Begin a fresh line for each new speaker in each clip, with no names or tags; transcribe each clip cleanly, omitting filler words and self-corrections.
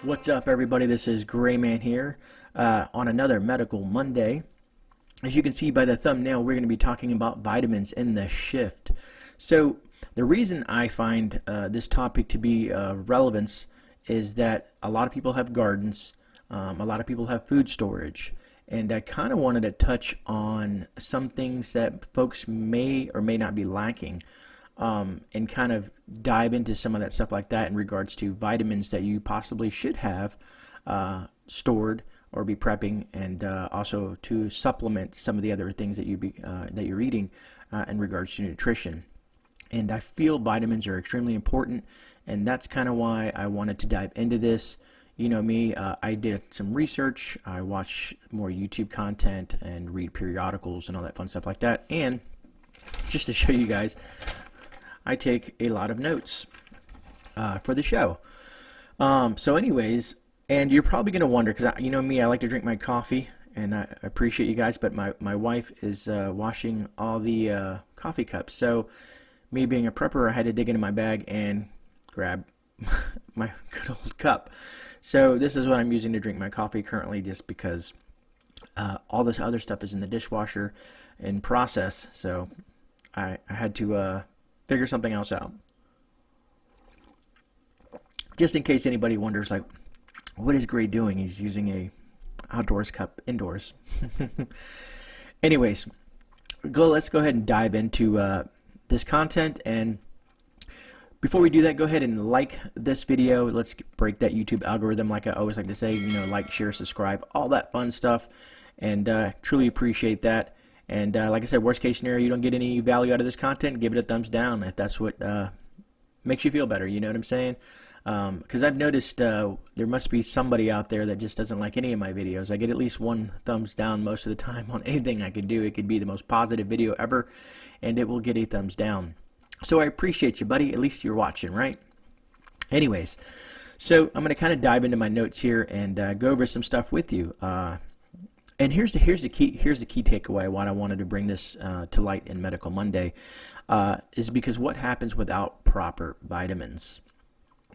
What's up, everybody? This is GreyMan here on another Medical Monday. As you can see by the thumbnail, we're going to be talking about vitamins in the shift. So the reason I find this topic to be relevance is that a lot of people have gardens, a lot of people have food storage, and I kind of wanted to touch on some things that folks may or may not be lacking. And kind of dive into some of that stuff like that in regards to vitamins that you possibly should have stored or be prepping, and also to supplement some of the other things that that you're eating in regards to nutrition. And I feel vitamins are extremely important, and that's kind of why I wanted to dive into this. You know me, I did some research, I watch more YouTube content and read periodicals and all that fun stuff like that, and just to show you guys, I take a lot of notes for the show. So anyways, and you're probably going to wonder, because you know me, I like to drink my coffee, and I appreciate you guys, but my wife is washing all the coffee cups. So me being a prepper, I had to dig into my bag and grab my good old cup. So this is what I'm using to drink my coffee currently, just because all this other stuff is in the dishwasher in process. So I had to figure something else out. Just in case anybody wonders, like, what is Grey doing? He's using a outdoors cup indoors. Anyways, let's go ahead and dive into this content. And before we do that, go ahead and like this video. Let's break that YouTube algorithm, like I always like to say. You know, like, share, subscribe, all that fun stuff. And truly appreciate that. And like I said, worst case scenario, you don't get any value out of this content, give it a thumbs down if that's what makes you feel better, you know what I'm saying? Because I've noticed there must be somebody out there that just doesn't like any of my videos. I get at least one thumbs down most of the time on anything I could do. It could be the most positive video ever, and it will get a thumbs down. So I appreciate you, buddy. At least you're watching, right? Anyways, so I'm going to kind of dive into my notes here and go over some stuff with you. And here's the key takeaway. Why I wanted to bring this to light in Medical Monday is because what happens without proper vitamins?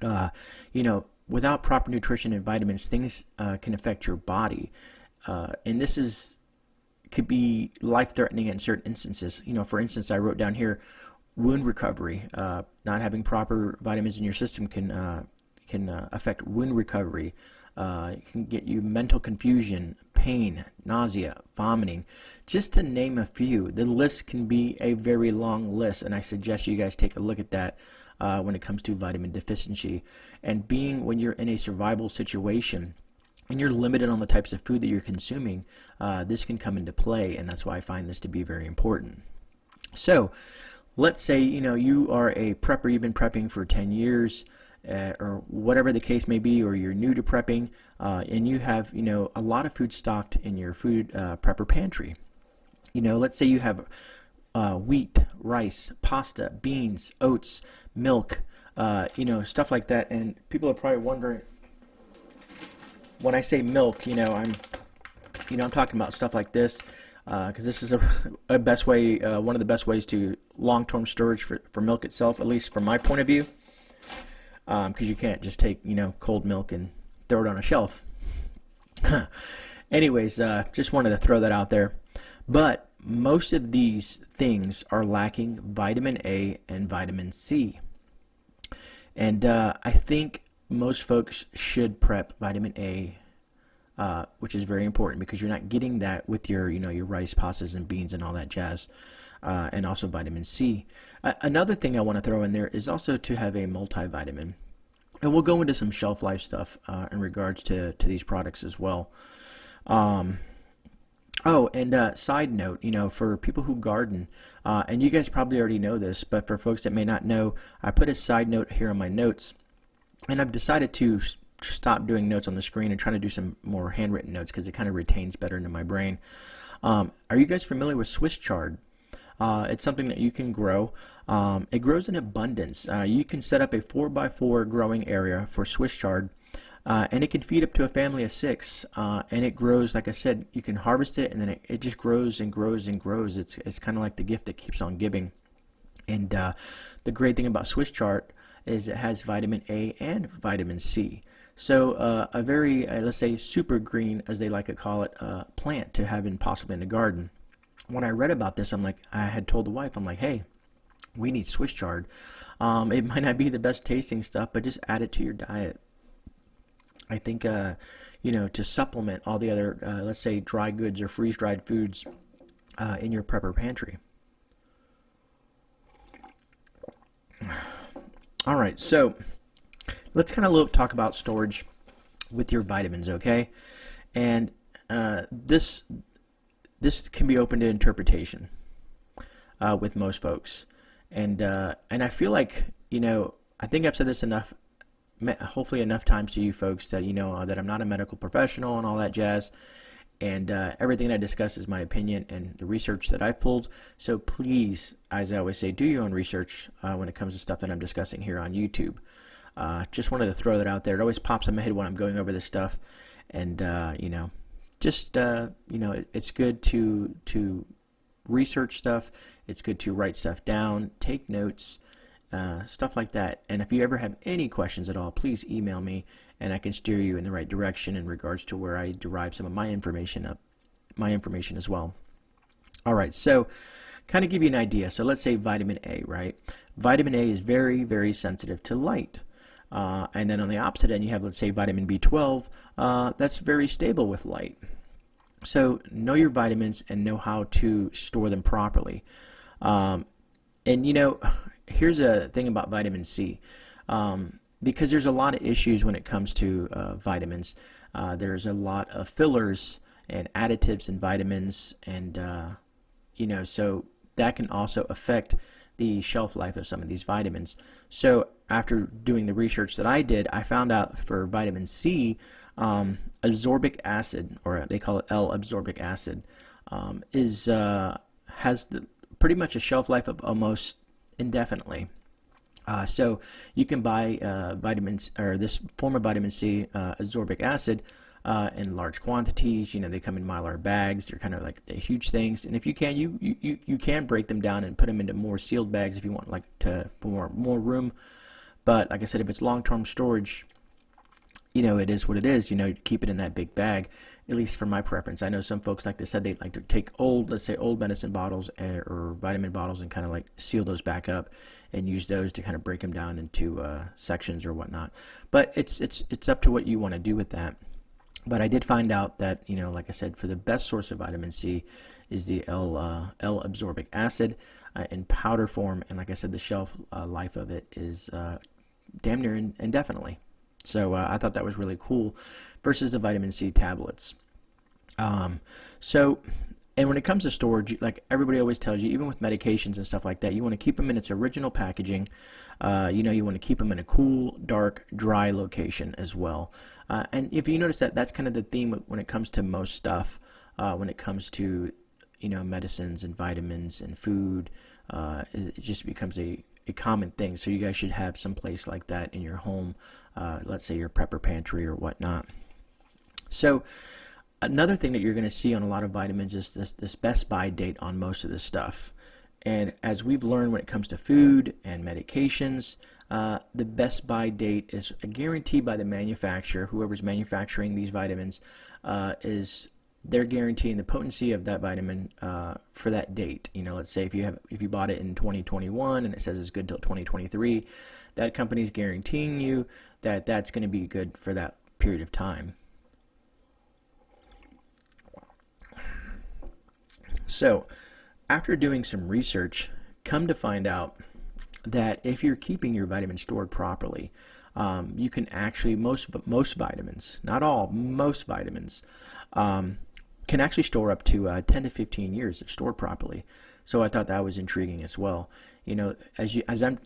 You know, without proper nutrition and vitamins, things can affect your body, and this could be life-threatening in certain instances. You know, for instance, I wrote down here, wound recovery. Not having proper vitamins in your system can affect wound recovery. It can get you mental confusion, pain, nausea, vomiting, just to name a few. The list can be a very long list, and I suggest you guys take a look at that when it comes to vitamin deficiency. And when you're in a survival situation and you're limited on the types of food that you're consuming, this can come into play, and that's why I find this to be very important. So let's say, you know, you are a prepper, you've been prepping for 10 years, or whatever the case may be, or you're new to prepping, and you have, you know, a lot of food stocked in your food prepper pantry. You know, let's say you have wheat, rice, pasta, beans, oats, milk, you know, stuff like that. And people are probably wondering, when I say milk, you know, I'm talking about stuff like this, because this is a best way, one of the best ways to long-term storage for milk itself, at least from my point of view. Because you can't just take, you know, cold milk and throw it on a shelf. Anyways, just wanted to throw that out there. But most of these things are lacking vitamin A and vitamin C. And I think most folks should prep vitamin A, which is very important because you're not getting that with your, you know, your rice, pastas, and beans and all that jazz. And also vitamin C. Another thing I want to throw in there is also to have a multivitamin. And we'll go into some shelf life stuff in regards to these products as well. Oh, and side note, you know, for people who garden, and you guys probably already know this, but for folks that may not know, I put a side note here on my notes, and I've decided to stop doing notes on the screen and try to do some more handwritten notes because it kind of retains better into my brain. Are you guys familiar with Swiss chard? It's something that you can grow. It grows in abundance. You can set up a 4x4 growing area for Swiss chard, and it can feed up to a family of 6. And it grows, like I said, you can harvest it, and then it just grows and grows and grows. It's kind of like the gift that keeps on giving. And the great thing about Swiss chard is it has vitamin A and vitamin C. So a very, let's say, super green, as they like to call it, plant to have in possibly in the garden. When I read about this, I had told the wife, I'm like, hey, we need Swiss chard. It might not be the best tasting stuff, but just add it to your diet. I think, to supplement all the other, let's say, dry goods or freeze-dried foods in your prepper pantry. All right, so let's kind of talk about storage with your vitamins, okay? And this can be open to interpretation with most folks, and I feel like, I think I've said this enough, hopefully enough times to you folks, that that I'm not a medical professional and all that jazz, and everything I discuss is my opinion and the research that I've pulled. So please, as I always say, do your own research when it comes to stuff that I'm discussing here on YouTube. Just wanted to throw that out there. It always pops in my head when I'm going over this stuff, and it's good to research stuff. It's good to write stuff down, take notes, stuff like that. And if you ever have any questions at all, please email me, and I can steer you in the right direction in regards to where I derive some of my information as well. All right, so kind of give you an idea. So let's say vitamin A, right? Vitamin A is very, very sensitive to light. And then on the opposite end, you have, let's say, vitamin B12. That's very stable with light. So know your vitamins and know how to store them properly. And here's a thing about vitamin C. Because there's a lot of issues when it comes to vitamins. There's a lot of fillers and additives in vitamins, and so that can also affect the shelf life of some of these vitamins. So after doing the research that I did, I found out for vitamin C, ascorbic acid, or they call it L-ascorbic acid, has pretty much a shelf life of almost indefinitely. So you can buy vitamins, or this form of vitamin C, ascorbic acid, in large quantities. They come in Mylar bags. They're kind of like huge things, and if you can, you can break them down and put them into more sealed bags if you want, like, for more room. But like I said, if it's long-term storage, it is what it is. Keep it in that big bag. At least for my preference. I know some folks, like they said, they like to take let's say old medicine bottles or vitamin bottles and kind of like seal those back up and use those to kind of break them down into sections or whatnot. But it's up to what you want to do with that. But I did find out that, like I said, for the best source of vitamin C is the L-ascorbic acid in powder form, and like I said, the shelf life of it is damn near indefinitely. So I thought that was really cool versus the vitamin C tablets. And when it comes to storage, like everybody always tells you, even with medications and stuff like that, you want to keep them in its original packaging. You want to keep them in a cool, dark, dry location as well. And if you notice that's kind of the theme when it comes to most stuff, when it comes to, medicines and vitamins and food, it just becomes a common thing. So you guys should have some place like that in your home, let's say your Prepper Pantry or whatnot. So another thing that you're going to see on a lot of vitamins is this best by date on most of this stuff. And as we've learned when it comes to food and medications, the best by date is a guarantee by the manufacturer. Whoever's manufacturing these vitamins, they're guaranteeing the potency of that vitamin for that date. Let's say if you bought it in 2021 and it says it's good till 2023, that company's guaranteeing you that that's going to be good for that period of time. So after doing some research, come to find out that if you're keeping your vitamins stored properly, you can actually, most vitamins, not all, most vitamins, can actually store up to 10 to 15 years if stored properly. So I thought that was intriguing as well. As I'm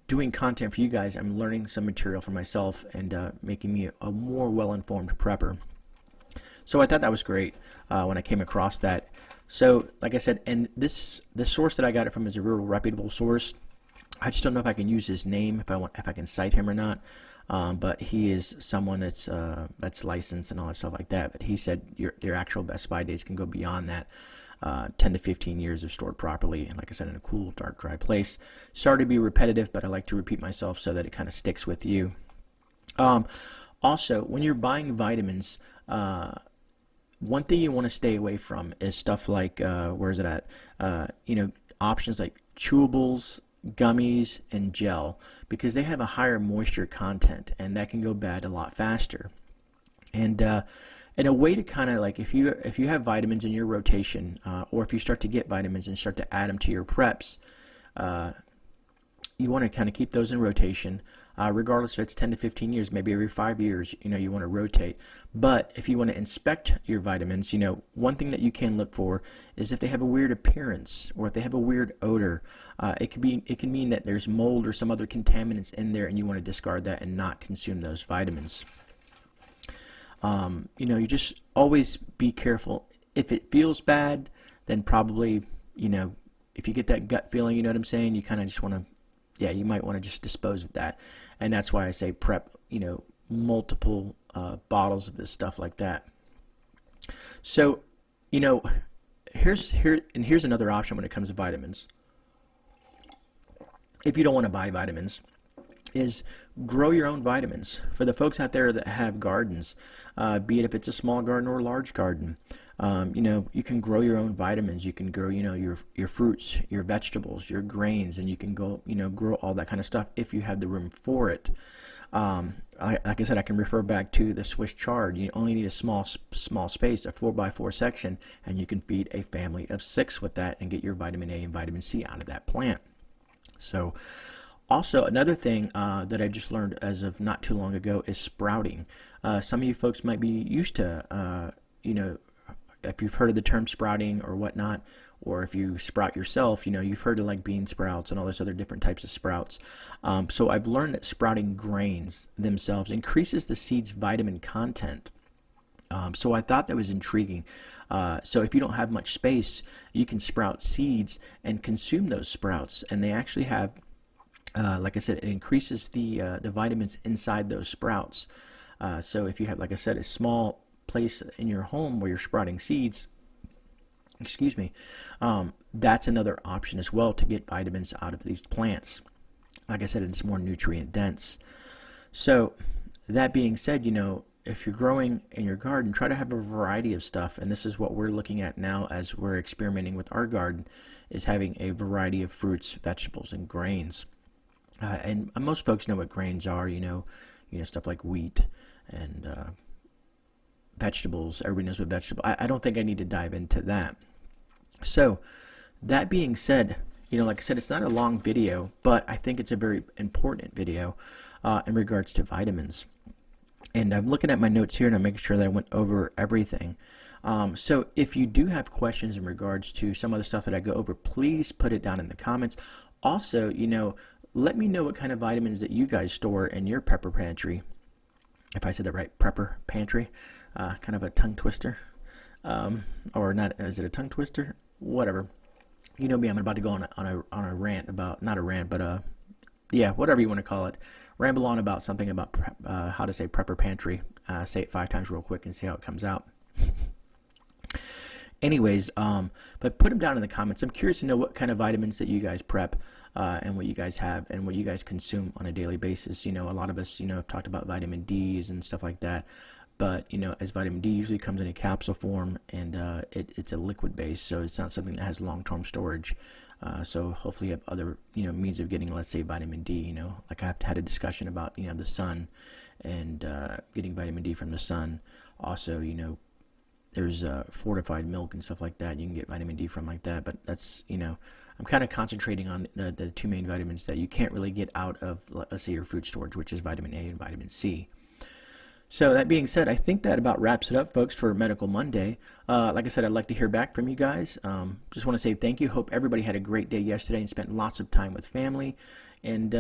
doing content for you guys, I'm learning some material for myself and making me a more well-informed prepper. So I thought that was great when I came across that. So like I said, and the source that I got it from is a real reputable source. I just don't know if I can use his name, if I can cite him or not. But he is someone that's licensed and all that stuff like that. But he said your actual best by dates can go beyond that, 10 to 15 years if stored properly, and like I said, in a cool, dark, dry place. Sorry to be repetitive, but I like to repeat myself so that it kind of sticks with you. Also, when you're buying vitamins, one thing you want to stay away from is stuff like, where is it at? Options like chewables, gummies, and gel, because they have a higher moisture content, and that can go bad a lot faster. And a way to kind of like, if you have vitamins in your rotation, or if you start to get vitamins and start to add them to your preps, you want to kind of keep those in rotation, regardless if it's 10 to 15 years, maybe every 5 years, you want to rotate. But if you want to inspect your vitamins, one thing that you can look for is if they have a weird appearance or if they have a weird odor. It can mean that there's mold or some other contaminants in there, and you want to discard that and not consume those vitamins. You just always be careful. If it feels bad, then probably, if you get that gut feeling, you know what I'm saying, you kind of just want to, you might want to just dispose of that. And that's why I say prep, multiple bottles of this stuff like that. So, here's another option when it comes to vitamins. If you don't want to buy vitamins, is grow your own vitamins. For the folks out there that have gardens, be it if it's a small garden or a large garden, you can grow your own vitamins. You can grow, your fruits, your vegetables, your grains, and you can go, grow all that kind of stuff if you have the room for it. Like I said, I can refer back to the Swiss chard. You only need a small space, a 4x4 section, and you can feed a family of 6 with that and get your vitamin A and vitamin C out of that plant. So, also, another thing that I just learned as of not too long ago is sprouting. Some of you folks might be used to, if you've heard of the term sprouting or whatnot, or if you sprout yourself, you've heard of like bean sprouts and all those other different types of sprouts. So I've learned that sprouting grains themselves increases the seed's vitamin content. So I thought that was intriguing. So if you don't have much space, you can sprout seeds and consume those sprouts, and they actually have, like I said, it increases the vitamins inside those sprouts. So if you have, like I said, a small place in your home where you're sprouting seeds, that's another option as well to get vitamins out of these plants. Like I said, it's more nutrient dense. So that being said, if you're growing in your garden, try to have a variety of stuff, and this is what we're looking at now as we're experimenting with our garden, is having a variety of fruits, vegetables, and grains. And most folks know what grains are, stuff like wheat and vegetables. Everybody knows what vegetable. I don't think I need to dive into that. So, that being said, like I said, it's not a long video, but I think it's a very important video in regards to vitamins. And I'm looking at my notes here, and I'm making sure that I went over everything. So if you do have questions in regards to some of the stuff that I go over, please put it down in the comments. Also, let me know what kind of vitamins that you guys store in your Prepper Pantry. If I said that right, Prepper Pantry. Kind of a tongue twister. Or not, is it a tongue twister? Whatever. You know me, I'm about to go on a rant about, not a rant, but whatever you want to call it. Ramble on about something about how to say Prepper Pantry. Say it 5 times real quick and see how it comes out. Anyways, but put them down in the comments. I'm curious to know what kind of vitamins that you guys prep, and what you guys have and what you guys consume on a daily basis. A lot of us, have talked about vitamin D's and stuff like that. But, as vitamin D usually comes in a capsule form, and it's a liquid base, so it's not something that has long-term storage. So hopefully you have other, means of getting, let's say, vitamin D, like I've had a discussion about, the sun and getting vitamin D from the sun. Also, there's fortified milk and stuff like that you can get vitamin D from like that. But that's, I'm kind of concentrating on the 2 main vitamins that you can't really get out of, let's say, your food storage, which is vitamin A and vitamin C. So that being said, I think that about wraps it up, folks, for Medical Monday. Like I said, I'd like to hear back from you guys. Just want to say thank you. Hope everybody had a great day yesterday and spent lots of time with family. And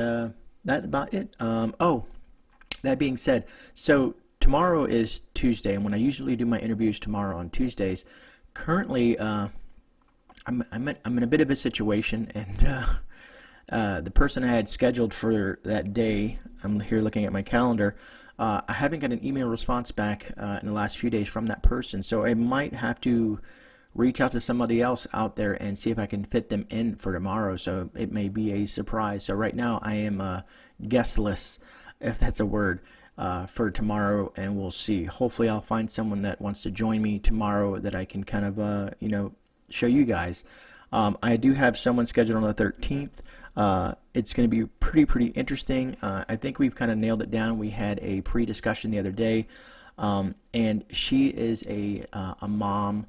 that's about it. That being said, so tomorrow is Tuesday, and when I usually do my interviews tomorrow on Tuesdays, currently I'm in a bit of a situation, and the person I had scheduled for that day, I'm here looking at my calendar, I haven't got an email response back in the last few days from that person, so I might have to reach out to somebody else out there and see if I can fit them in for tomorrow. So it may be a surprise. So right now I am guestless, if that's a word. for tomorrow, and we'll see. Hopefully I'll find someone that wants to join me tomorrow that I can kind of show you guys. I do have someone scheduled on the 13th. It's going to be pretty interesting. I think we've kind of nailed it down. We had a pre-discussion the other day, and she is a mom.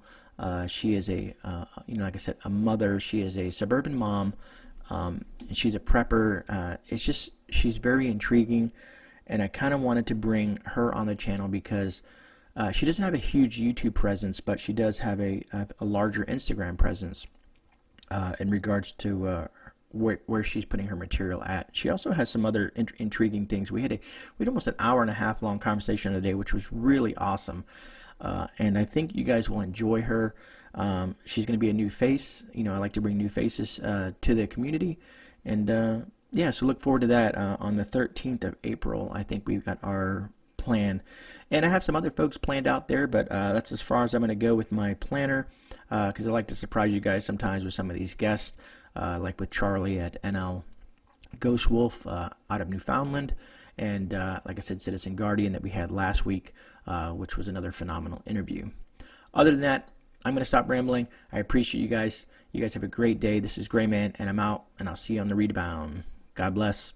She is a like I said, a mother. She is a suburban mom, and she's a prepper. It's just, she's very intriguing, and I kind of wanted to bring her on the channel because she doesn't have a huge YouTube presence, but she does have a larger Instagram presence in regards to where she's putting her material at. She also has some other intriguing things. We had almost an hour and a half long conversation today, which was really awesome. And I think you guys will enjoy her. She's going to be a new face. I like to bring new faces to the community. And yeah, so look forward to that on the 13th of April. I think we've got our plan. And I have some other folks planned out there, but that's as far as I'm going to go with my planner, because I like to surprise you guys sometimes with some of these guests, like with Charlie at NL Ghost Wolf out of Newfoundland, and like I said, Citizen Guardian that we had last week, which was another phenomenal interview. Other than that, I'm going to stop rambling. I appreciate you guys. You guys have a great day. This is GreyMan, and I'm out, and I'll see you on the rebound. God bless.